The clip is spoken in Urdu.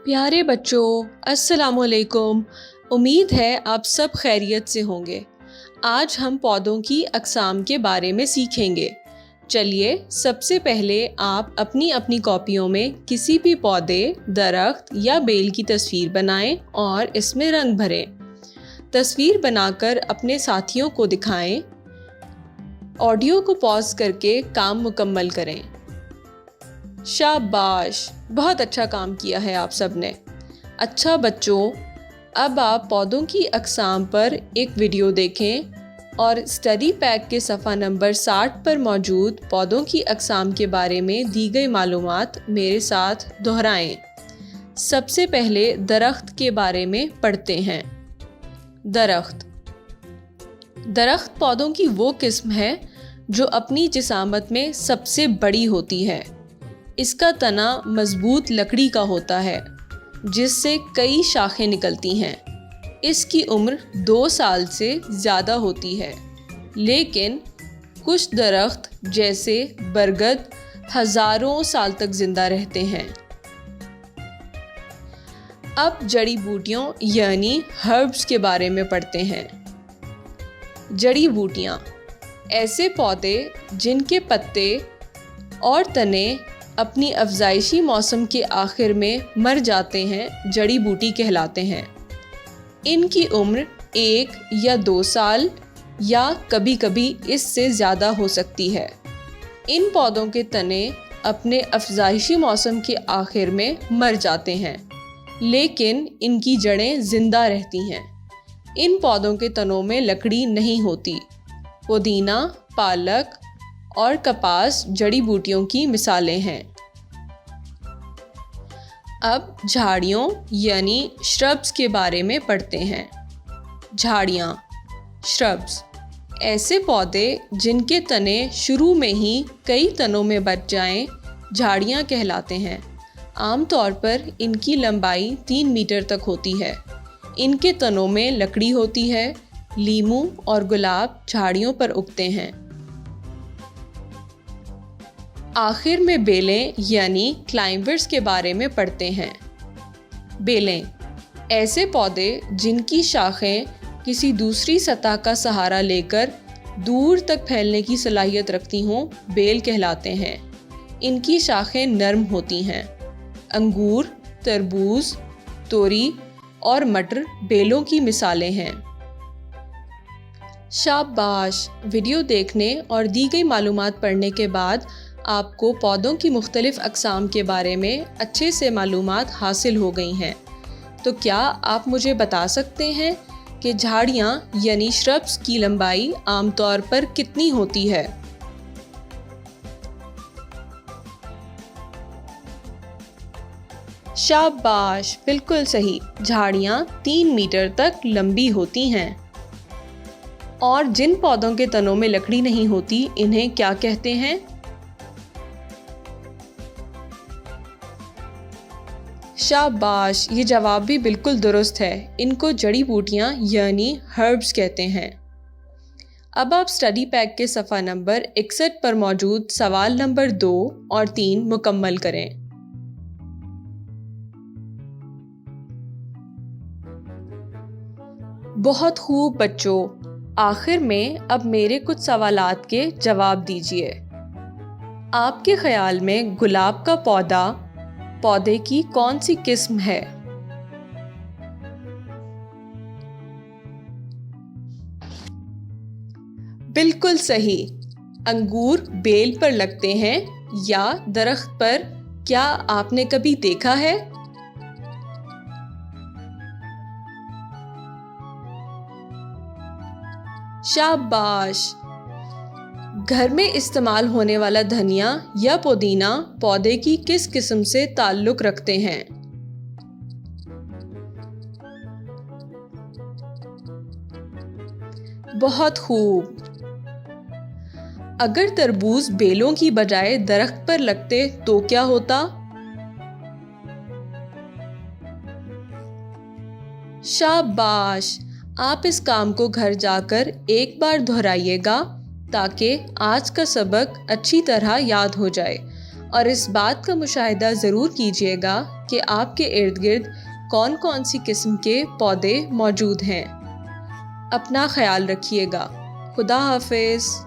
پیارے بچوں، السلام علیکم۔ امید ہے آپ سب خیریت سے ہوں گے۔ آج ہم پودوں کی اقسام کے بارے میں سیکھیں گے۔ چلیے سب سے پہلے آپ اپنی اپنی کاپیوں میں کسی بھی پودے، درخت یا بیل کی تصویر بنائیں اور اس میں رنگ بھریں۔ تصویر بنا کر اپنے ساتھیوں کو دکھائیں۔ آڈیو کو پاز کر کے کام مکمل کریں۔ شاباش، بہت اچھا کام کیا ہے آپ سب نے۔ اچھا بچوں، اب آپ پودوں کی اقسام پر ایک ویڈیو دیکھیں اور اسٹڈی پیک کے صفحہ نمبر 60 پر موجود پودوں کی اقسام کے بارے میں دی گئی معلومات میرے ساتھ دہرائیں۔ سب سے پہلے درخت کے بارے میں پڑھتے ہیں۔ درخت پودوں کی وہ قسم ہے جو اپنی جسامت میں سب سے بڑی ہوتی ہے۔ اس کا تنا مضبوط لکڑی کا ہوتا ہے جس سے کئی شاخیں نکلتی ہیں۔ اس کی عمر 2 سال سے زیادہ ہوتی ہے، لیکن کچھ درخت جیسے برگد ہزاروں سال تک زندہ رہتے ہیں۔ اب جڑی بوٹیوں یعنی ہربس کے بارے میں پڑھتے ہیں۔ جڑی بوٹیاں ایسے پودے جن کے پتے اور تنے اپنی افزائشی موسم کے آخر میں مر جاتے ہیں جڑی بوٹی کہلاتے ہیں۔ ان کی عمر 1 یا 2 سال یا کبھی کبھی اس سے زیادہ ہو سکتی ہے۔ ان پودوں کے تنے اپنے افزائشی موسم کے آخر میں مر جاتے ہیں، لیکن ان کی جڑیں زندہ رہتی ہیں۔ ان پودوں کے تنوں میں لکڑی نہیں ہوتی۔ پودینہ، پالک اور کپاس جڑی بوٹیوں کی مثالیں ہیں۔ اب جھاڑیوں یعنی شربس کے بارے میں پڑھتے ہیں۔ جھاڑیاں، شربس ایسے پودے جن کے تنے شروع میں ہی کئی تنوں میں بٹ جائیں جھاڑیاں کہلاتے ہیں۔ عام طور پر ان کی لمبائی 3 میٹر تک ہوتی ہے۔ ان کے تنوں میں لکڑی ہوتی ہے۔ لیموں اور گلاب جھاڑیوں پر اگتے ہیں۔ آخر میں بیلیں یعنی کلائمبرز کے بارے میں پڑھتے ہیں۔ بیلیں ایسے پودے جن کی شاخیں کسی دوسری سطح کا سہارا لے کر دور تک پھیلنے کی صلاحیت رکھتی ہوں بیل کہلاتے ہیں۔ ان کی شاخیں نرم ہوتی ہیں۔ انگور، تربوز، توری اور مٹر بیلوں کی مثالیں ہیں۔ شاباش، ویڈیو دیکھنے اور دی گئی معلومات پڑھنے کے بعد آپ کو پودوں کی مختلف اقسام کے بارے میں اچھے سے معلومات حاصل ہو گئی ہیں۔ تو کیا آپ مجھے بتا سکتے ہیں کہ جھاڑیاں یعنی شربس کی لمبائی عام طور پر کتنی ہوتی ہے؟ شاباش، بالکل صحیح، جھاڑیاں 3 میٹر تک لمبی ہوتی ہیں۔ اور جن پودوں کے تنوں میں لکڑی نہیں ہوتی انہیں کیا کہتے ہیں؟ شاباش، یہ جواب بھی بالکل درست ہے۔ ان کو جڑی بوٹیاں یعنی ہربس کہتے ہیں۔ اب آپ اسٹڈی پیک کے صفحہ نمبر 61 پر موجود سوال نمبر 2 اور 3 مکمل کریں۔ بہت خوب بچوں، آخر میں اب میرے کچھ سوالات کے جواب دیجیے۔ آپ کے خیال میں گلاب کا پودے کی کون سی قسم ہے؟ بالکل صحیح، انگور بیل پر لگتے ہیں یا درخت پر، کیا آپ نے کبھی دیکھا ہے؟ شاباش، گھر میں استعمال ہونے والا دھنیا یا پودینہ پودے کی کس قسم سے تعلق رکھتے ہیں؟ بہت خوب۔ اگر تربوز بیلوں کی بجائے درخت پر لگتے تو کیا ہوتا؟ شاباش، آپ اس کام کو گھر جا کر ایک بار دہرائیے گا تاکہ آج کا سبق اچھی طرح یاد ہو جائے، اور اس بات کا مشاہدہ ضرور کیجیے گا کہ آپ کے ارد گرد کون کون سی قسم کے پودے موجود ہیں۔ اپنا خیال رکھیے گا۔ خدا حافظ۔